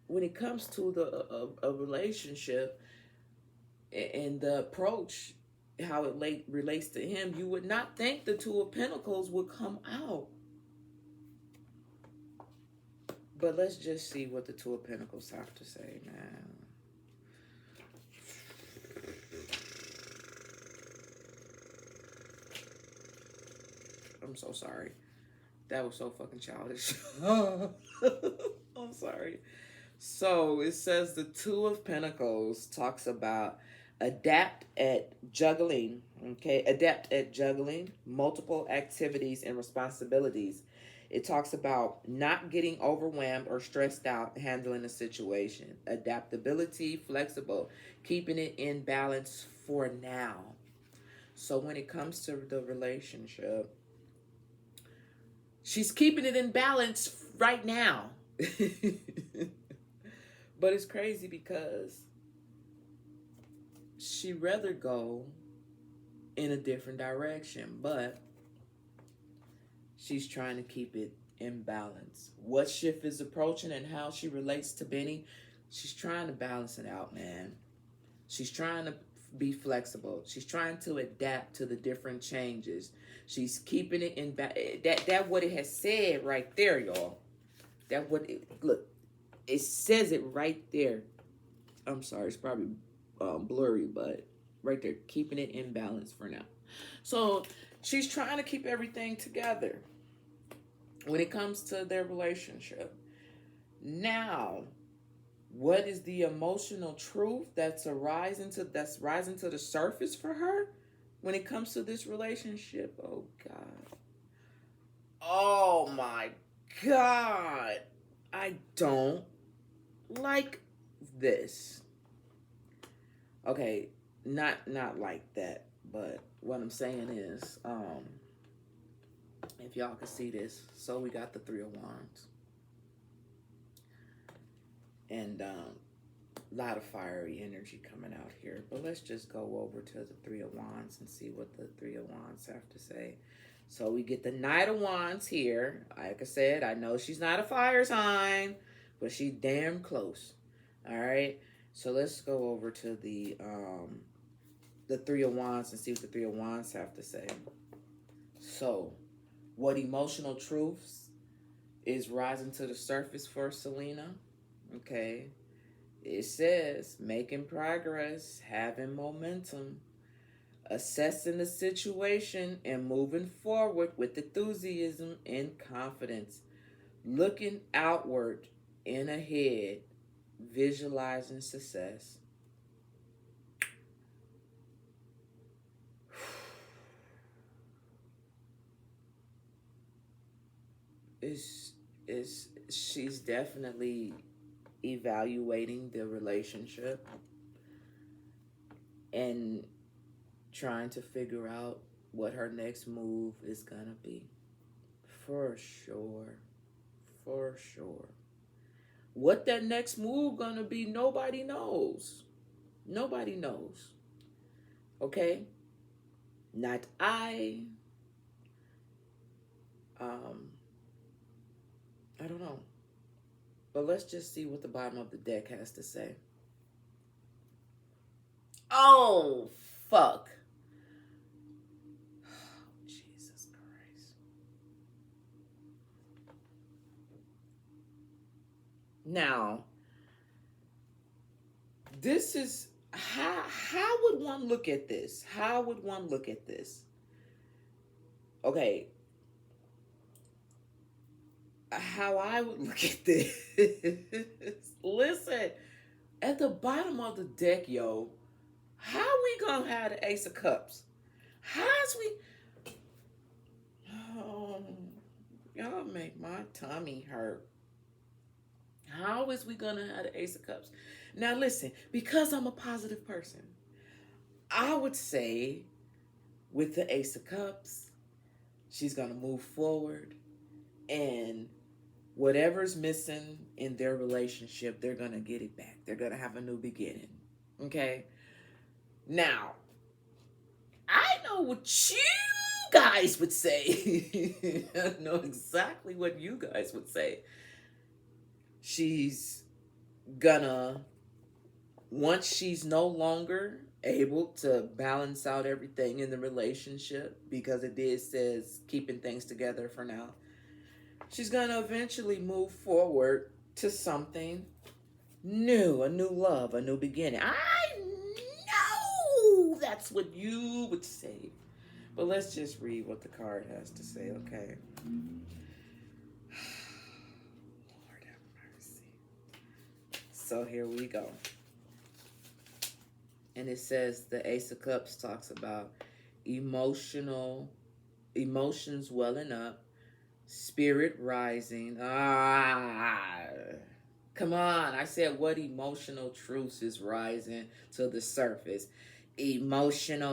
when it comes to a relationship and the approach, how it relates to him, you would not think the Two of Pentacles would come out. But let's just see what the Two of Pentacles have to say, man. I'm so sorry. That was so fucking childish. I'm sorry. So it says the Two of Pentacles talks about adept at juggling multiple activities and responsibilities. It talks about not getting overwhelmed or stressed out handling a situation. Adaptability, flexible, keeping it in balance for now. So when it comes to the relationship, she's keeping it in balance right now. But it's crazy because she'd rather go in a different direction, but she's trying to keep it in balance. What shift is approaching and how she relates to Benny, she's trying to balance it out, man. She's trying to be flexible. She's trying to adapt to the different changes. She's keeping it in that what it has said right there, y'all. That what it look. It says it right there. I'm sorry, it's probably blurry, but right there, keeping it in balance for now. So she's trying to keep everything together when it comes to their relationship. Now, what is the emotional truth that's rising to the surface for her when it comes to this relationship? Oh God. Oh my God. I don't like this. Okay, not like that, but what I'm saying is, if y'all can see this, so we got the Three of Wands. And a lot of fiery energy coming out here. But let's just go over to the Three of Wands and see what the Three of Wands have to say. So we get the Knight of Wands here. Like I said, I know she's not a fire sign, but she's damn close. All right. So let's go over to the Three of Wands and see what the Three of Wands have to say. So, what emotional truths is rising to the surface for Selena? Okay. It says making progress, having momentum, assessing the situation, and moving forward with enthusiasm and confidence, looking outward and ahead, visualizing success. She's definitely evaluating the relationship and trying to figure out what her next move is gonna be. For sure. For sure. What that next move gonna be, nobody knows. Nobody knows. Okay? Not I. I don't know. But let's just see what the bottom of the deck has to say. Oh, fuck. Oh, Jesus Christ. Now, this is how would one look at this? How would one look at this? Okay. How I would look at this. Listen, at the bottom of the deck, yo, how we gonna have the Ace of Cups? How's we? Oh, y'all make my tummy hurt. How is we gonna have the Ace of Cups? Now listen, because I'm a positive person, I would say with the Ace of Cups, she's gonna move forward, and whatever's missing in their relationship, they're gonna get it back. They're gonna have a new beginning. Okay? Now, I know what you guys would say. I know exactly what you guys would say. She's gonna, once she's no longer able to balance out everything in the relationship, because it did says keeping things together for now, she's gonna eventually move forward to something new, a new love, a new beginning. I know that's what you would say. But let's just read what the card has to say, okay? Lord have mercy. So here we go. And it says the Ace of Cups talks about emotions welling up, spirit rising. Come on. I said what emotional truths is rising to the surface. Emotions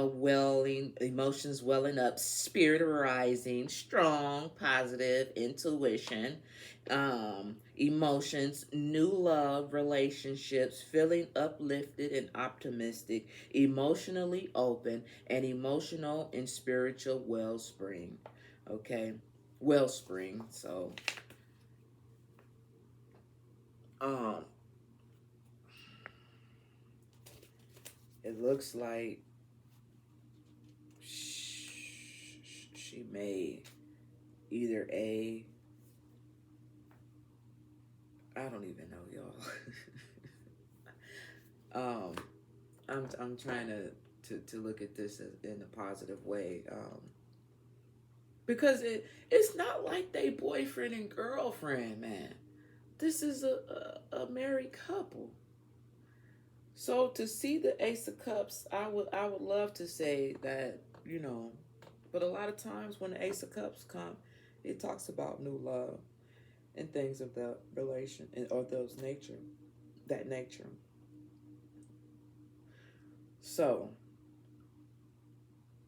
welling up, spirit rising, strong, positive, intuition, emotions, new love, relationships, feeling uplifted and optimistic, emotionally open, and emotional and spiritual wellspring. Okay? Wellspring. So, it looks like she may either I don't even know, y'all. I'm trying to look at this in a positive way, because it's not like they boyfriend and girlfriend, man. This is a married couple. So to see the Ace of Cups, I would love to say that, but a lot of times when the Ace of Cups come, it talks about new love and things of that relation or that nature. So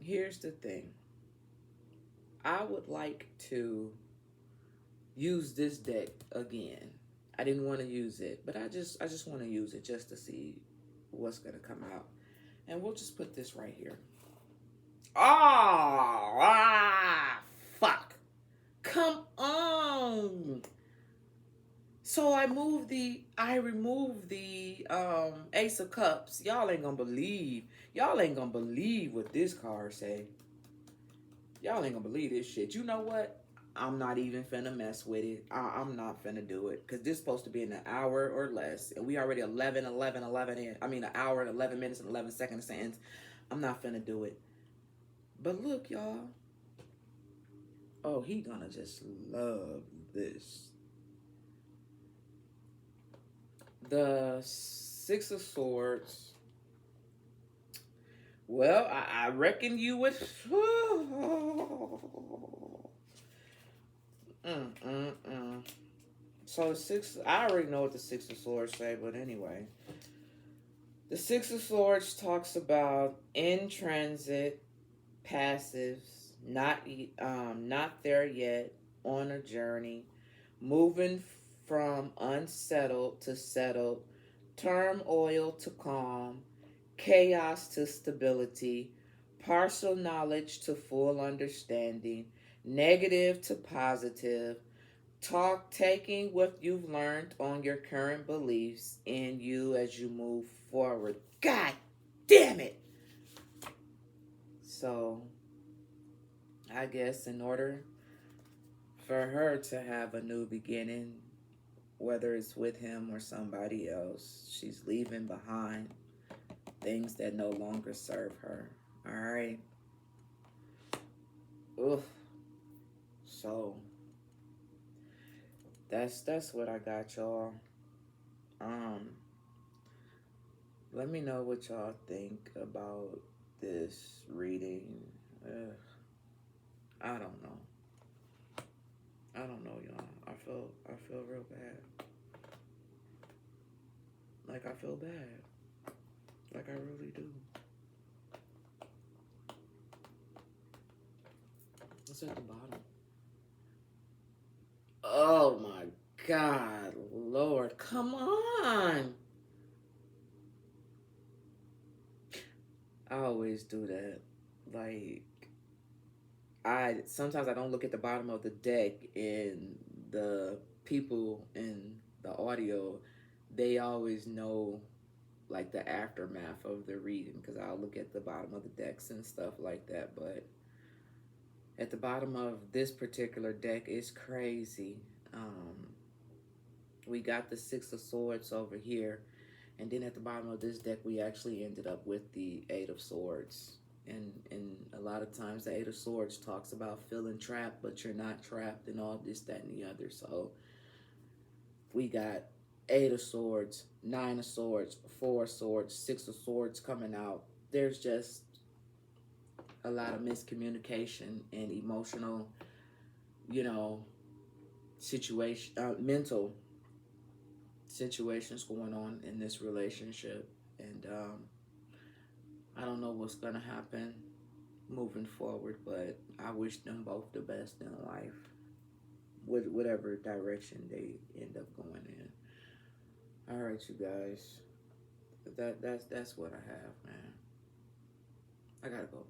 here's the thing. I would like to use this deck again. I didn't want to use it, but I just want to use it just to see what's gonna come out. And we'll just put this right here. Oh, fuck. Come on. So I removed the Ace of Cups. Y'all ain't gonna believe what this card say. Y'all ain't gonna believe this shit. You know what? I'm not even finna mess with it. I'm not finna do it. Because this is supposed to be in an hour or less. And we already 11 in. I mean, an hour and 11 minutes and 11 seconds since. I'm not finna do it. But look, y'all. Oh, he gonna just love this. The Six of Swords. Well, I reckon you would. So I already know what the Six of Swords say, but anyway. The Six of Swords talks about in transit, passives, not there yet, on a journey, moving from unsettled to settled, turmoil to calm, chaos to stability, partial knowledge to full understanding, negative to positive, taking what you've learned on your current beliefs in you as you move forward. God damn it! So, I guess in order for her to have a new beginning, whether it's with him or somebody else, she's leaving behind things that no longer serve her. All right. Ugh. So that's what I got, y'all. Let me know what y'all think about this reading. Ugh. I don't know. Y'all. I feel real bad. Like I feel bad. Like I really do. What's at the bottom? Oh my God, Lord, come on. I always do that. Like, sometimes I don't look at the bottom of the deck, and the people in the audio, they always know like the aftermath of the reading, because I'll look at the bottom of the decks and stuff like that. But at the bottom of this particular deck is crazy. We got the Six of Swords over here, and then at the bottom of this deck we actually ended up with the Eight of Swords. And a lot of times the Eight of Swords talks about feeling trapped, but you're not trapped, and all this, that, and the other. So we got Eight of Swords, Nine of Swords, Four of Swords, Six of Swords coming out. There's just a lot of miscommunication and emotional, mental situations going on in this relationship. And I don't know what's going to happen moving forward, but I wish them both the best in life, with whatever direction they end up going in. All right, you guys. That's what I have, man. I gotta go.